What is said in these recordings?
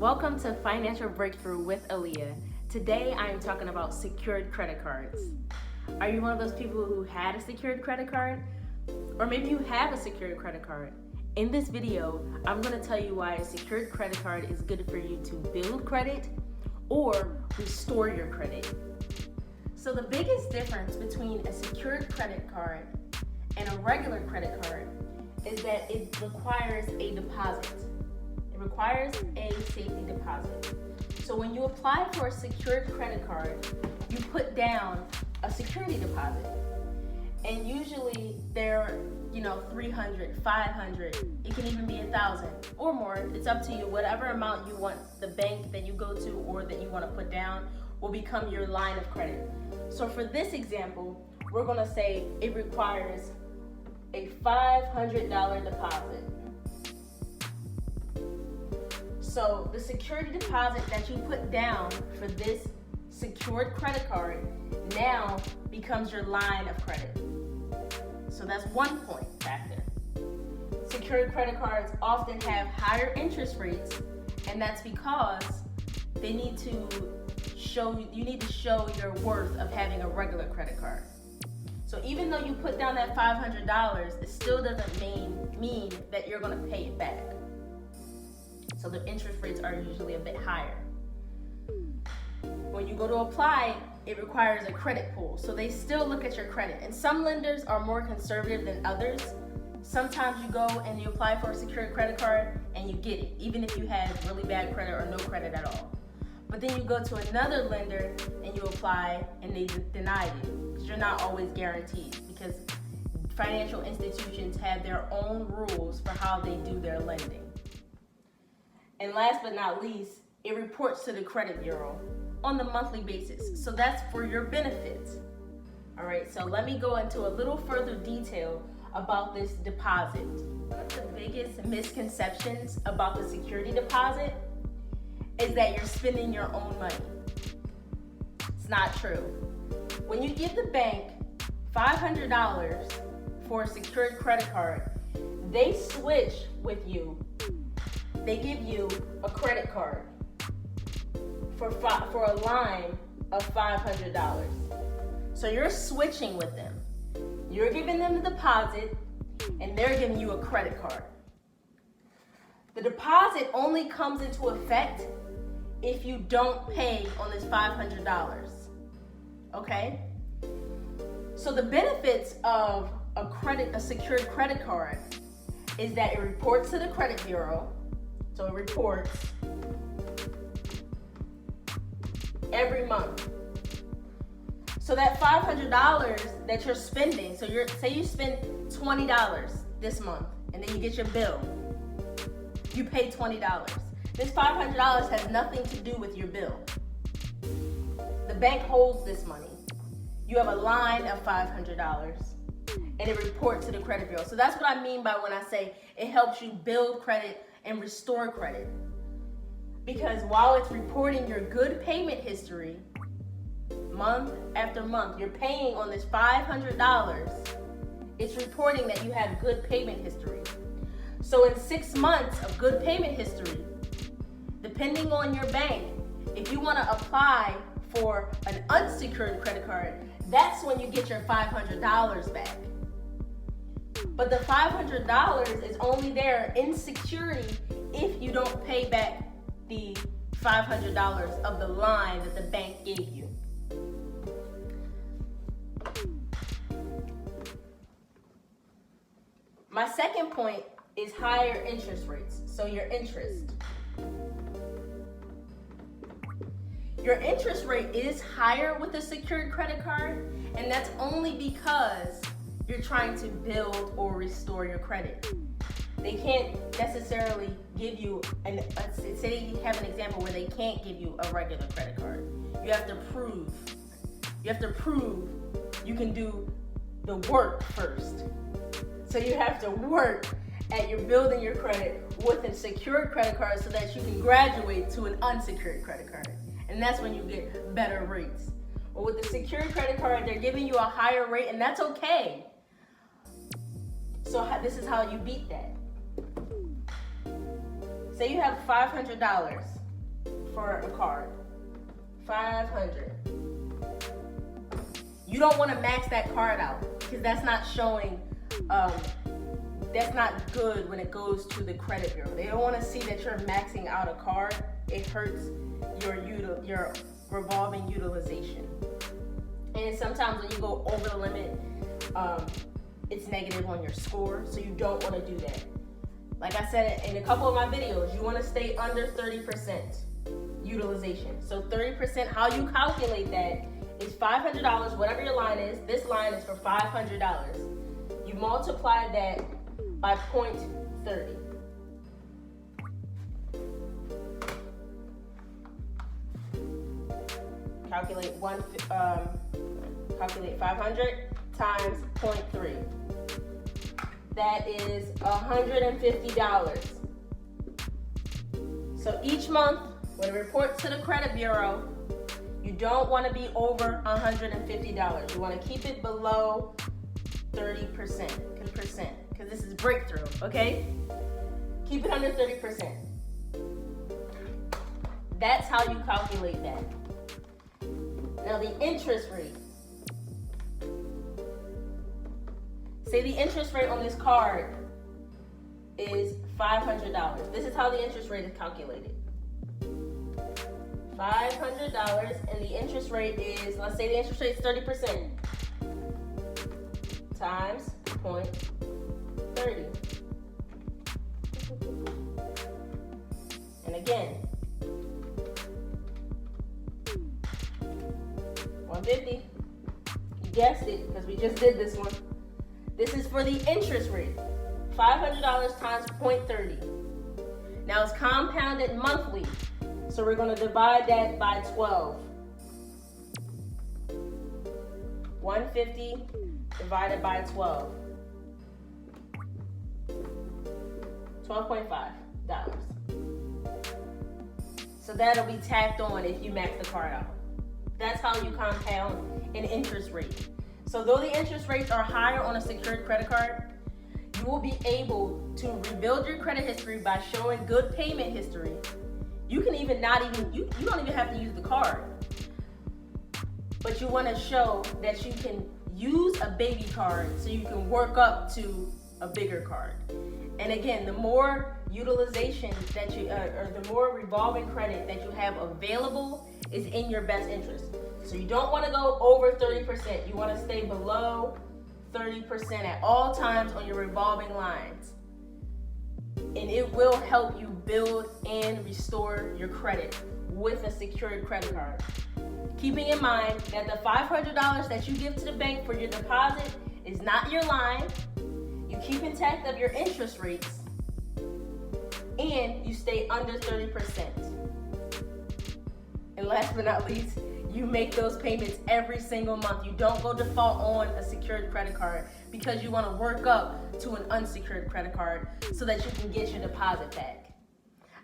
Welcome to Financial Breakthrough with Aliya. Today I am talking about secured credit cards. Are you one of those people who had a secured credit card? Or maybe you have a secured credit card. In this video, I'm going to tell you why a secured credit card is good for you to build credit or restore your credit. So the biggest difference between a secured credit card and a regular credit card is that it requires a deposit. It requires a safety deposit. So when you apply for a secured credit card, you put down a security deposit. And usually they're, $300, $500, it can even be $1,000 or more. It's up to you. Whatever amount you want the bank that you go to or that you want to put down will become your line of credit. So for this example, we're going to say it requires a $500 deposit. So the security deposit that you put down for this secured credit card now becomes your line of credit. So that's one point factor. Secured credit cards often have higher interest rates, and that's because you need to show your worth of having a regular credit card. So even though you put down that $500, it still doesn't mean that you're going to pay it back. So the interest rates are usually a bit higher. When you go to apply, it requires a credit pull. So they still look at your credit. And some lenders are more conservative than others. Sometimes you go and you apply for a secured credit card and you get it, even if you have really bad credit or no credit at all. But then you go to another lender and you apply and they deny you because you're not always guaranteed, because financial institutions have their own rules for how they do their lending. And last but not least, it reports to the credit bureau on the monthly basis. So that's for your benefits. All right, so let me go into a little further detail about this deposit. One of the biggest misconceptions about the security deposit is that you're spending your own money. It's not true. When you give the bank $500 for a secured credit card, they switch with you. They give you a credit card for a line of $500. So you're switching with them. You're giving them the deposit and they're giving you a credit card. The deposit only comes into effect if you don't pay on this $500. Okay? So the benefits of a secured credit card is that it reports to the credit bureau. So it reports every month. So that $500 that you're spending, so say you spend $20 this month and then you get your bill. You pay $20. This $500 has nothing to do with your bill. The bank holds this money. You have a line of $500 and it reports to the credit bureau. So that's what I mean by when I say it helps you build credit and restore credit. Because while it's reporting your good payment history, month after month, you're paying on this $500, it's reporting that you have good payment history. So in 6 months of good payment history, depending on your bank, if you want to apply for an unsecured credit card, that's when you get your $500 back. But the $500 is only there in security if you don't pay back the $500 of the line that the bank gave you. My second point is higher interest rates. So your interest. Your interest rate is higher with a secured credit card, and that's only because you're trying to build or restore your credit. They can't necessarily give you, say you have an example where they can't give you a regular credit card. You have to prove you can do the work first. So you have to work at your building your credit with a secured credit card so that you can graduate to an unsecured credit card. And that's when you get better rates. But with the secured credit card, they're giving you a higher rate, and that's okay. So this is how you beat that. Say you have $500 for a card. 500. You don't want to max that card out because that's not showing, that's not good when it goes to the credit bureau. They don't want to see that you're maxing out a card. It hurts your revolving utilization. And sometimes when you go over the limit, it's negative on your score, so you don't want to do that. Like I said in a couple of my videos, you want to stay under 30% utilization. So 30%, how you calculate that is $500, whatever your line is. This line is for $500. You multiply that by 0.30. Calculate 500 times 0.3. That is $150. So each month, when it reports to the credit bureau, you don't want to be over $150. You want to keep it below 30%, because this is breakthrough, okay? Keep it under 30%. That's how you calculate that. Now the interest rate. Say the interest rate on this card is $500. This is how the interest rate is calculated. $500, and the interest rate is, let's say the interest rate is 30%, times 0.30. And again, 150. You guessed it, because we just did this one. This is for the interest rate. $500 times 0.30. Now it's compounded monthly. So we're going to divide that by 12. 150 divided by 12. $12.5. So that'll be tacked on if you max the card out. That's how you compound an interest rate. So though the interest rates are higher on a secured credit card, you will be able to rebuild your credit history by showing good payment history. You can even you don't even have to use the card. But you want to show that you can use a baby card so you can work up to a bigger card. And again, the more utilization that you, or the more revolving credit that you have available is in your best interest. So you don't want to go over 30%. You want to stay below 30% at all times on your revolving lines. And it will help you build and restore your credit with a secured credit card. Keeping in mind that the $500 that you give to the bank for your deposit is not your line. You keep intact of your interest rates, and you stay under 30%. And last but not least, you make those payments every single month. You don't go default on a secured credit card because you want to work up to an unsecured credit card so that you can get your deposit back.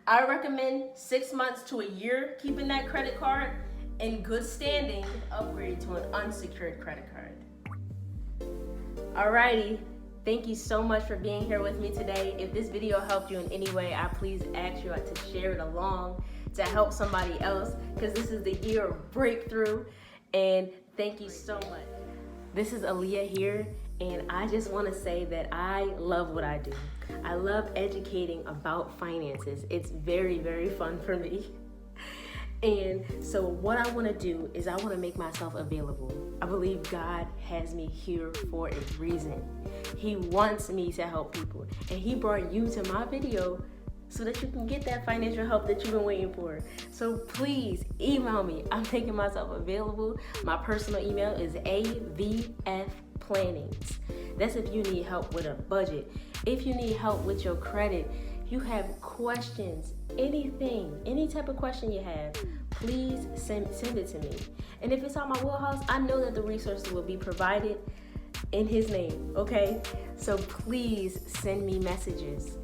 I recommend 6 months to a year keeping that credit card in good standing, upgrade to an unsecured credit card. Alrighty, thank you so much for being here with me today. If this video helped you in any way, I please ask you to share it along to help somebody else, because this is the year of breakthrough. And thank you so much. This is Aliya here, and I just want to say that I love what I do. I love educating about finances. It's very, very fun for me. And so what I want to do is I want to make myself available. I believe God has me here for a reason. He wants me to help people, and He brought you to my video so that you can get that financial help that you've been waiting for. So please email me. I'm making myself available. My personal email is avfplannings. That's if you need help with a budget. If you need help with your credit, you have questions, anything, any type of question you have, please send it to me. And if it's on my wheelhouse, I know that the resources will be provided in His name, okay? So please send me messages.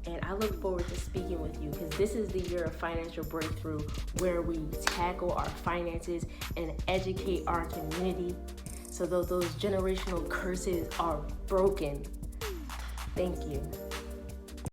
And I look forward to speaking with you, because this is the year of financial breakthrough, where we tackle our finances and educate our community so those generational curses are broken. Thank you.